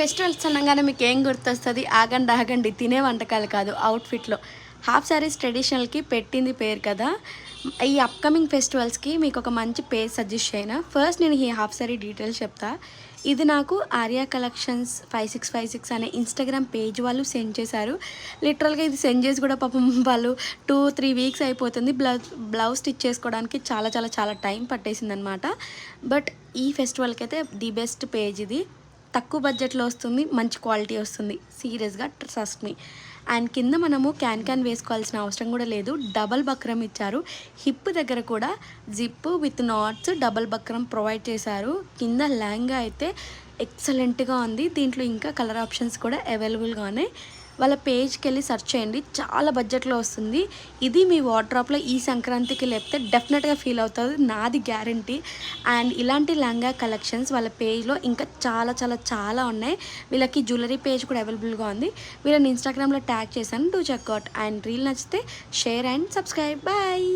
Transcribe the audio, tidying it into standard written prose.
Festivals అనగానే మీకు ఏం గుర్తొస్తుంది? ఆగండి ఆగండి తినే వంటకాలు కాదు, అవుట్ఫిట్లో. హాఫ్ శారీస్ ట్రెడిషనల్కి పెట్టింది పేరు కదా. ఈ అప్కమింగ్ ఫెస్టివల్స్కి మీకు ఒక మంచి పేజ్ సజెస్ట్ చేయనా? ఫస్ట్ నేను ఈ హాఫ్ శారీ డీటెయిల్స్ చెప్తా. ఇది నాకు ఆర్యా కలెక్షన్స్ 5656 అనే ఇన్స్టాగ్రామ్ పేజ్ వాళ్ళు సెండ్ చేశారు. లిటరల్గా ఇది సెండ్ చేసి కూడా పాపం వాళ్ళు 2-3 వీక్స్ అయిపోతుంది. బ్లౌజ్ స్టిచ్ చేసుకోవడానికి చాలా చాలా చాలా టైం పట్టేసింది అనమాట. బట్ ఈ ఫెస్టివల్కి అయితే ది బెస్ట్ పేజ్ ఇది. తక్కువ బడ్జెట్లో వస్తుంది, మంచి క్వాలిటీ వస్తుంది. సీరియస్గా ట్రస్ట్ మీ. అండ్ కింద మనము క్యాన్ వేసుకోవాల్సిన అవసరం కూడా లేదు. డబల్ బక్రం ఇచ్చారు. హిప్ దగ్గర కూడా zip with knots double buckram provide చేశారు. కింద లెహంగా అయితే ఎక్సలెంట్గా ఉంది. దీంట్లో ఇంకా కలర్ ఆప్షన్స్ కూడా అవైలబుల్గా ఉన్నాయి. వాళ్ళ పేజ్కి వెళ్ళి సెర్చ్ చేయండి, చాలా బడ్జెట్లో వస్తుంది. ఇది మీ వార్డ్రోబ్లో ఈ సంక్రాంతికి లేపితే డెఫినెట్గా ఫీల్ అవుతుంది, నాది గ్యారంటీ. అండ్ ఇలాంటి లెహంగా కలెక్షన్స్ వాళ్ళ పేజ్లో ఇంకా చాలా చాలా చాలా ఉన్నాయి. వీళ్ళకి జ్యువెలరీ పేజ్ కూడా అవైలబుల్గా ఉంది. వీళ్ళని ఇన్స్టాగ్రామ్లో ట్యాగ్ చేశాను, డూ చెక్అవుట్. అండ్ రీల్ నచ్చితే షేర్ అండ్ సబ్స్క్రైబ్. బాయ్.